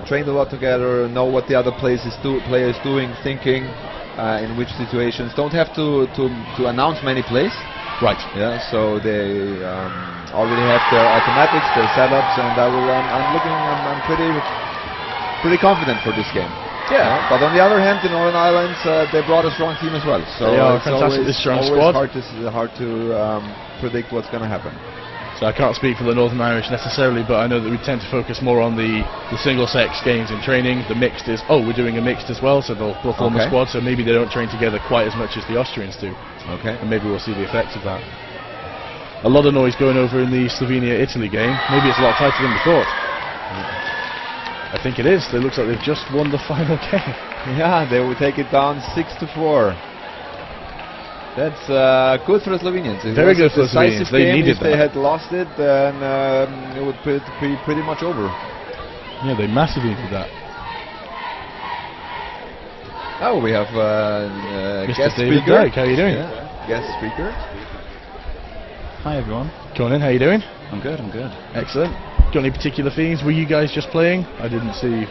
trained a lot together, know what the other player is doing, thinking in which situations. Don't have to announce many plays. Right. Yeah. So they already have their automatics, their setups, and I'm pretty confident for this game. Yeah. But on the other hand, the Northern Ireland, they brought a strong team as well. So they are it's fantastically strong always squad. hard to predict what's going to happen. So I can't speak for the Northern Irish necessarily, but I know that we tend to focus more on the single-sex games in training. The mixed is, we're doing a mixed as well, so they'll form a squad, so maybe they don't train together quite as much as the Austrians do. Okay. And maybe we'll see the effects of that. A lot of noise going over in the Slovenia-Italy game. Maybe it's a lot tighter than we thought. I think it is. It looks like they've just won the final game. Yeah, they will take it down 6-4. That's good for the Slovenians. Very good for the Slovenians. They needed that. If they had lost it, then it would be pretty much over. Yeah, they massively needed that. Oh, we have Mr. guest David speaker. Dyke, how are you doing? Yeah. Guest speaker. Hi everyone. Conan, how are you doing? I'm good. Excellent. Got any particular themes? Were you guys just playing? I didn't see.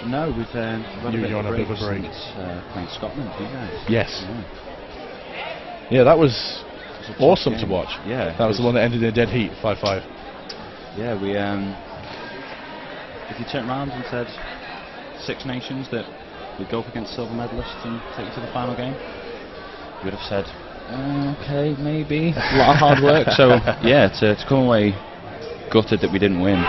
No, we've had a bit of a break since playing Scotland. You guys? Yes. Yeah, that was awesome to watch. Yeah. That was the one that ended in a dead heat, 5-5. Yeah, we. If you turned around and said Six Nations that we'd go up against silver medalists and take you to the final game, you would have said, okay, maybe. A lot of hard work. So yeah, to come away gutted that we didn't win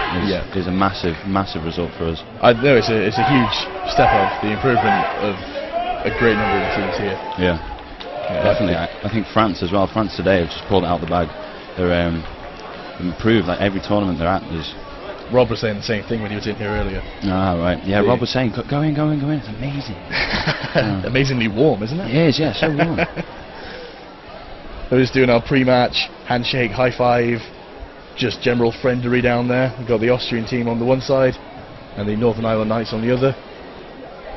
is a massive result for us. I know it's a huge step up, the improvement of a great number of the teams here. Yeah. Definitely. I think France as well. France today have just pulled it out of the bag. They're improved. Like every tournament they're at. Rob was saying the same thing when he was in here earlier. Ah, right. Yeah, Rob was saying, go in. It's amazing. Amazingly warm, isn't it? It is. Yeah, so warm. We're just doing our pre-match handshake, high five, just general friendly down there. We've got the Austrian team on the one side and the Northern Ireland Knights on the other.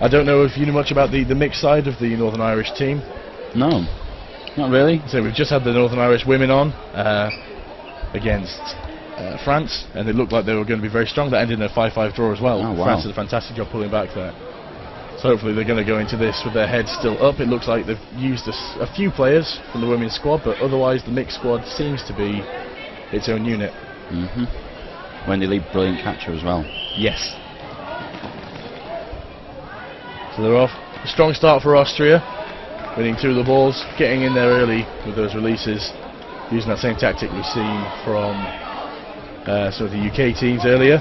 I don't know if you know much about the mixed side of the Northern Irish team. No, not really. So we've just had the Northern Irish women on against France, and it looked like they were going to be very strong. That ended in a 5-5 draw as well. Oh, wow. France did a fantastic job pulling back there. So hopefully they're going to go into this with their heads still up. It looks like they've used a few players from the women's squad, but otherwise the mixed squad seems to be its own unit. Wendy Lee, brilliant catcher as well. Yes. So they're off. A strong start for Austria, winning 2 of the balls, getting in there early with those releases, using that same tactic we've seen from some of the UK teams earlier.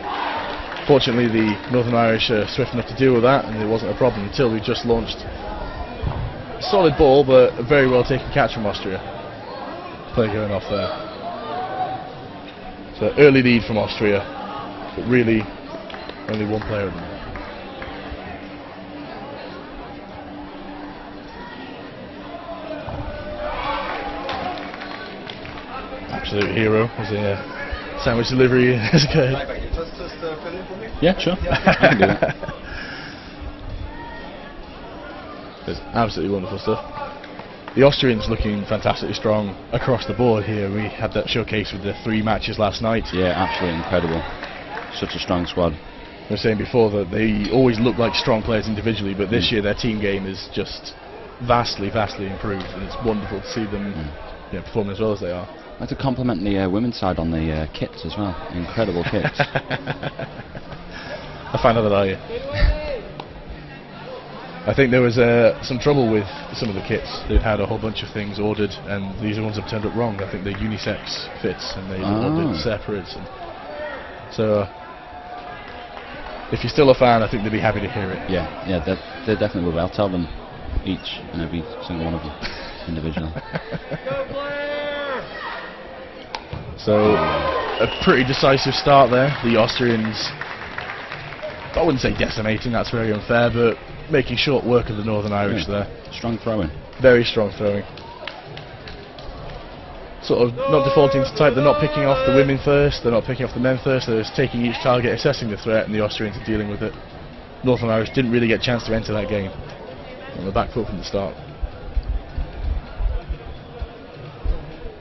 Fortunately, the Northern Irish are swift enough to deal with that, and it wasn't a problem until we just launched a solid ball, but a very well taken catch from Austria. Play going off there. So early lead from Austria, but really only one player at the moment. Absolute hero as a sandwich delivery has occurred. Just fill in for me? Yeah, sure. I can do that. It's absolutely wonderful stuff. The Austrians looking fantastically strong across the board here. We had that showcase with the 3 matches last night. Yeah, absolutely incredible. Such a strong squad. I was saying before that they always look like strong players individually, but this year their team game is just vastly improved, and it's wonderful to see them performing as well as they are. I'd like to compliment the women's side on the kits as well. Incredible kits. A fan of that, are you? I think there was some trouble with some of the kits. They'd had a whole bunch of things ordered, and these ones have turned up wrong. I think they're unisex fits, and they ordered separate. And so, if you're still a fan, I think they'd be happy to hear it. Yeah, they definitely will. I'll tell them each and every single one of them individually. So, a pretty decisive start there. The Austrians, I wouldn't say decimating, that's very unfair, but making short work of the Northern Irish there. Strong throwing. Very strong throwing. Sort of not defaulting to type, they're not picking off the women first, they're not picking off the men first, they're just taking each target, assessing the threat, and the Austrians are dealing with it. Northern Irish didn't really get a chance to enter that game on the back foot from the start.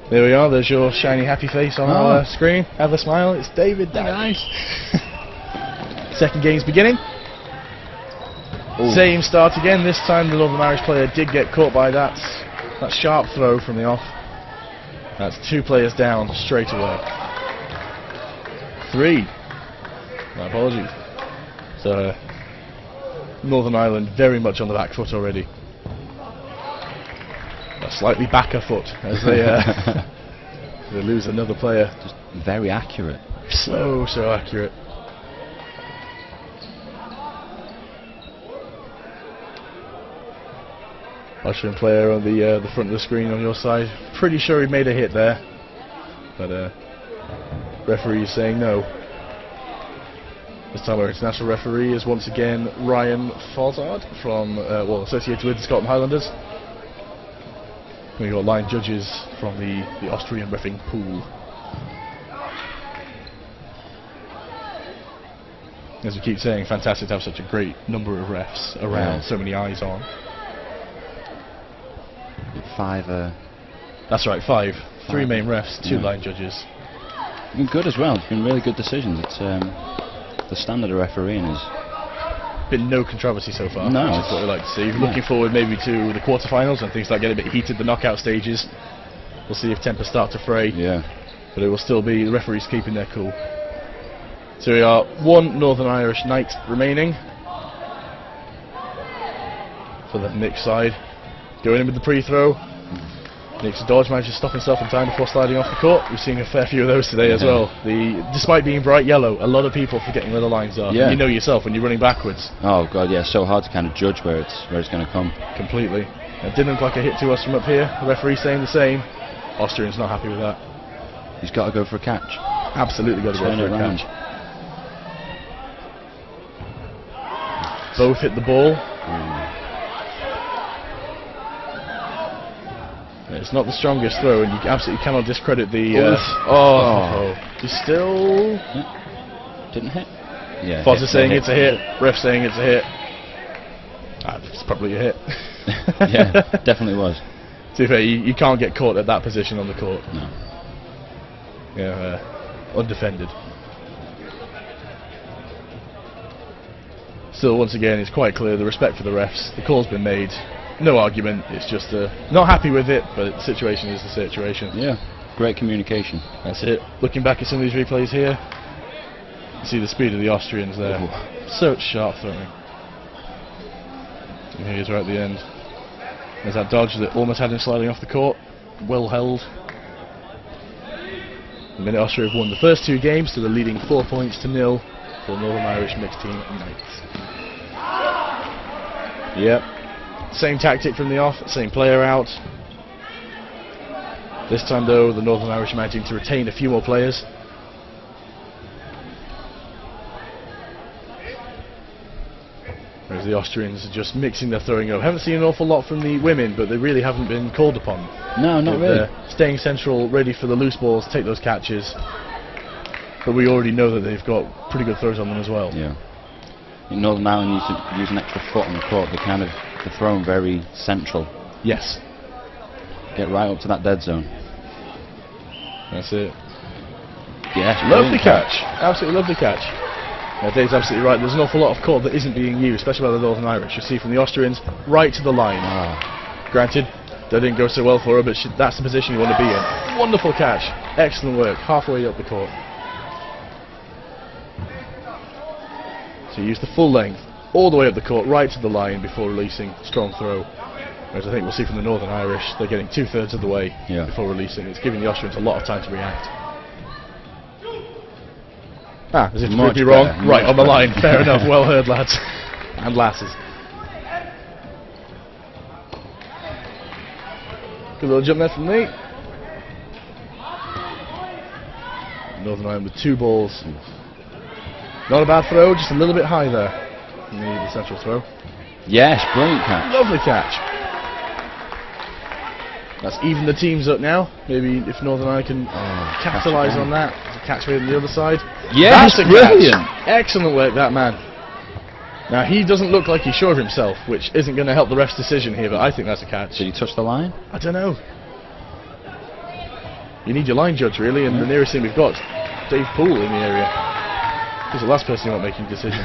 There we are, there's your shiny happy face on our screen. Have a smile, it's David Dyke. second game's beginning. Ooh. Same start again. This time the Northern Irish player did get caught by that sharp throw from the off. That's 2 players down straight away. 3. My apologies. So Northern Ireland very much on the back foot already. A slightly backer foot as they they lose another player. Just very accurate. So accurate. Austrian player on the front of the screen on your side. Pretty sure he made a hit there, but referee is saying no. This time our international referee is once again Ryan Fozzard from associated with the Scotland Highlanders. We've got line judges from the Austrian refereeing pool. As we keep saying, fantastic to have such a great number of refs around, so many eyes on. 5. That's right, 5. 3 5. main refs, 2 line judges. Been good as well. It's been really good decisions. It's the standard of refereeing is. Been no controversy so far. No, which is what we like to see. Looking forward maybe to the quarterfinals and things like get a bit heated. The knockout stages. We'll see if tempers start to fray. Yeah. But it will still be the referees keeping their cool. So we are 1 Northern Irish night remaining for the Nick side. Going in with the pre-throw. Nick's dodge managed to stop himself in time before sliding off the court. We've seen a fair few of those today as well. Despite being bright yellow, a lot of people forgetting where the lines are. Yeah. You know yourself when you're running backwards. Oh god, yeah, so hard to kind of judge where it's going to come. Completely. It didn't look like a hit to us from up here. The referee saying the same. Austrian's not happy with that. He's got to go for a catch. Absolutely got to go Turn for it a around. catch. Both hit the ball. It's not the strongest throw, and you absolutely cannot discredit the. Just still. Didn't hit. Yeah. Foz is saying it's a hit. Ref saying it's a hit. It's probably a hit. Yeah, definitely was. To be fair, you can't get caught at that position on the court. No. Yeah, undefended. Still, once again, it's quite clear the respect for the refs. The call's been made. No argument. It's just not happy with it, but the situation is the situation. Yeah. Great communication. That's it. Looking back at some of these replays here, you see the speed of the Austrians there. Ooh. So sharp throwing. And here's right at the end. There's that dodge that almost had him sliding off the court. Well held. The minute Austria have won the first 2 games, so they're leading 4 points to 0 for the Northern Irish mixed team Knights. Yep. Same tactic from the off, same player out. This time though, the Northern Irish managing to retain a few more players. Whereas the Austrians are just mixing their throwing up. Haven't seen an awful lot from the women, but they really haven't been called upon. No, not really. Staying central, ready for the loose balls, take those catches. But we already know that they've got pretty good throws on them as well. Yeah. In Northern Ireland used to use an extra foot on the court. They're thrown very central. Yes. Get right up to that dead zone. That's it. Yes. Lovely catch. Absolutely lovely catch. Dave's absolutely right. There's an awful lot of court that isn't being used, especially by the Northern Irish. You see from the Austrians right to the line. Granted, that didn't go so well for her, but that's the position you want to be in. Wonderful catch. Excellent work. Halfway up the court. So you use the full length all the way up the court, right to the line before releasing. Strong throw. Whereas I think we'll see from the Northern Irish, they're getting 2/3 of the way before releasing. It's giving the Austrians a lot of time to react. As if to prove me wrong. Right on the line. Fair enough. Well heard, lads and lasses. Good little jump there from me. Northern Ireland with 2 balls. Not a bad throw, just a little bit high there. The central throw. Yes, brilliant catch. Lovely catch. That's even the teams up now. Maybe if Northern Ireland can capitalise on that. There's a catch made on the other side. Yes, that's brilliant. Catch. Excellent work, that man. Now he doesn't look like he's sure of himself, which isn't going to help the ref's decision here, but I think that's a catch. Did he touch the line? I don't know. You need your line judge really, and the nearest thing we've got is Dave Poole in the area. He's the last person who won't making decisions.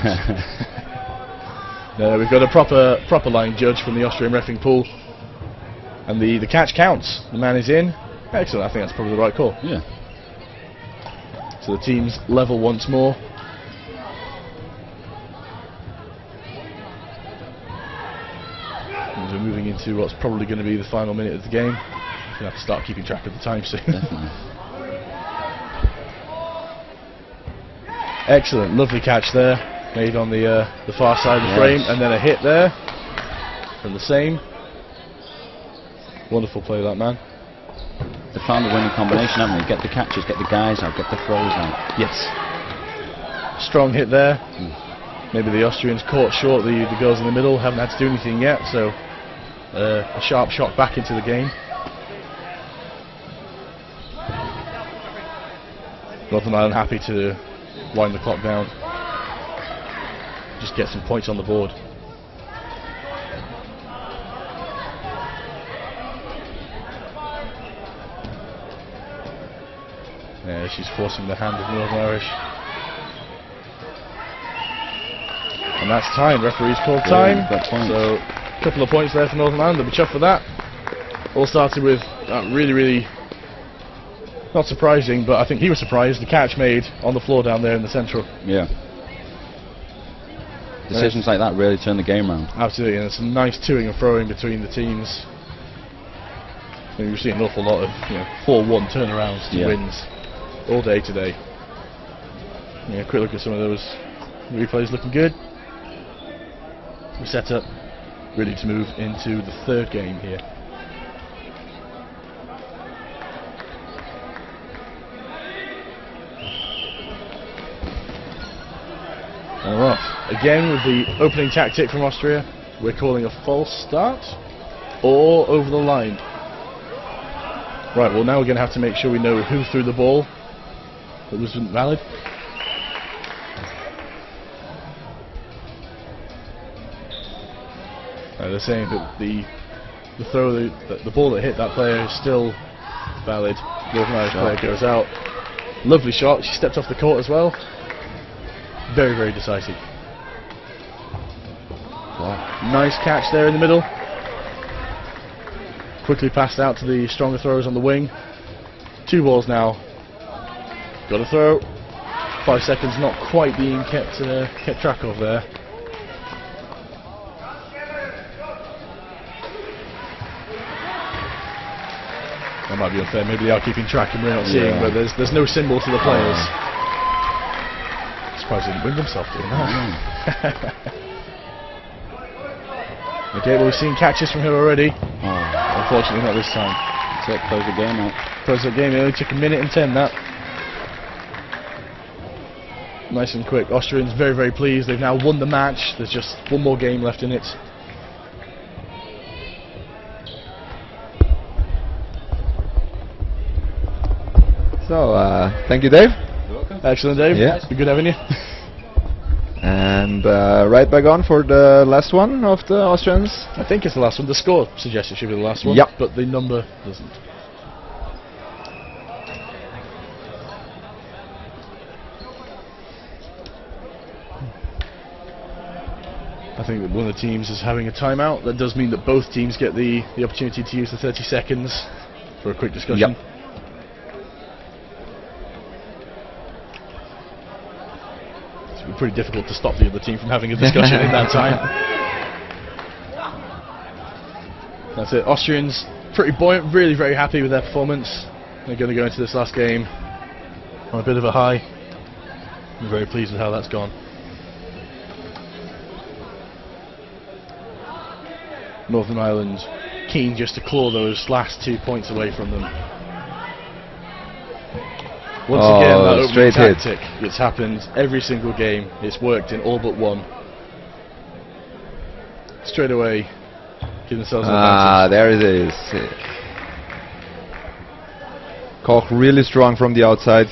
No, we've got a proper line judge from the Austrian reffing pool, and the catch counts. The man is in. Excellent. I think that's probably the right call. Yeah. So the team's level once more. And we're moving into what's probably going to be the final minute of the game. We're going to have to start keeping track of the time soon. Definitely. Excellent, lovely catch there, made on the far side of the frame, and then a hit there from the same. Wonderful play, that man. They found the winning combination, haven't they? Get the catches, get the guys out, get the throws out. Yes. Strong hit there. Maybe the Austrians caught short the girls in the middle, haven't had to do anything yet, so a sharp shot back into the game. Northern Ireland happy to wind the clock down. Just get some points on the board. Yeah, she's forcing the hand of Northern Irish. And that's time. Referee's called time. So a couple of points there for Northern Ireland. They'll be chuffed for that. All started with that really not surprising, but I think he was surprised. The catch made on the floor down there in the central. Yeah. Decisions like that really turn the game around. Absolutely, and it's a nice toing and froing between the teams. I mean, we've seen an awful lot of 4-1 turnarounds to wins all day today. Yeah, quick look at some of those replays, looking good. We're set up, ready to move into the third game here. And we're off. Again with the opening tactic from Austria. We're calling a false start or over the line. Right, well now we're going to have to make sure we know who threw the ball that wasn't valid. They're saying that the ball that hit that player is still valid. The Northern Irish player goes out. Lovely shot. She stepped off the court as well. Very, very decisive. Wow. Nice catch there in the middle. Quickly passed out to the stronger throwers on the wing. 2 balls now. Got to throw. 5 seconds not quite being kept track of there. That might be unfair. Maybe they are keeping track and we're not seeing, but there's no symbol to the players. Surprised he didn't win himself doing that. Okay, well we've seen catches from her already. Unfortunately not this time. That's it, close the game out. Close the game, it only took 1 minute and 10 that. Nice and quick. Austrians very, very pleased. They've now won the match. There's just 1 more game left in it. So, thank you, Dave. You're welcome. Excellent, Dave. Yeah. It's been good having you. And right back on for the last one of the Austrians. I think it's the last one. The score suggests it should be the last one, Yep. but the number doesn't. I think that one of the teams is having a timeout. That does mean that both teams get the opportunity to use the 30 seconds for a quick discussion. Yep. It's been pretty difficult to stop the other team from having a discussion in that time. That's it. Austrians pretty buoyant, really very happy with their performance. They're going to go into this last game on a bit of a high. I'm very pleased with how that's gone. Northern Ireland keen just to claw those last 2 points away from them. Once again, that opening tactic, it's happened every single game. It's worked in all but one. Straight away, give themselves an advantage. There it is. Koch really strong from the outside.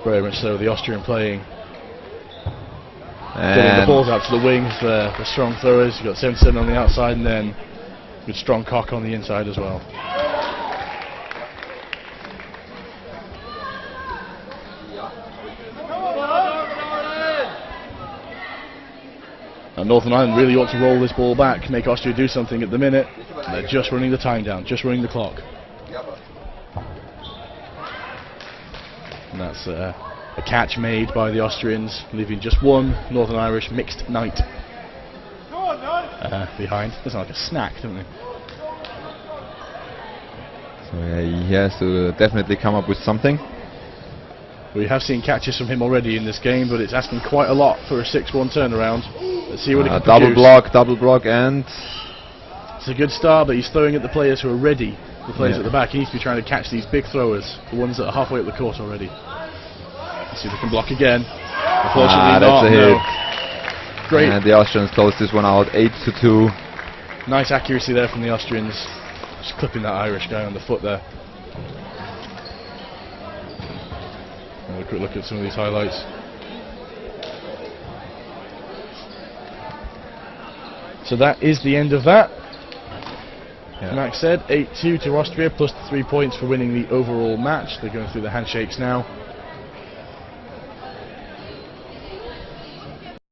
Very much so, the Austrian playing. Getting the balls out to the wing for the strong throwers. You've got 77 on the outside and then good strong Koch on the inside as well. And Northern Ireland really ought to roll this ball back, make Austria do something at the minute. And they're just running the time down, just running the clock. And that's a catch made by the Austrians, leaving just one Northern Irish mixed knight behind. Looks like a snack, don't they? So yeah, he has to definitely come up with something. We have seen catches from him already in this game, but it's asking quite a lot for a 6-1 turnaround. Let's see what he can double block, and it's a good start, but he's throwing at the players who are ready. The players at the back. He needs to be trying to catch these big throwers, the ones that are halfway up the court already. Let's see if we can block again. Unfortunately that's not. a hit. No. Great. And the Austrians close this one out, 8-2. Nice accuracy there from the Austrians. Just clipping that Irish guy on the foot there. Have a quick look at some of these highlights. So that is the end of that. Yeah. Max said 8-2 to Austria, plus 3 points for winning the overall match. They're going through the handshakes now.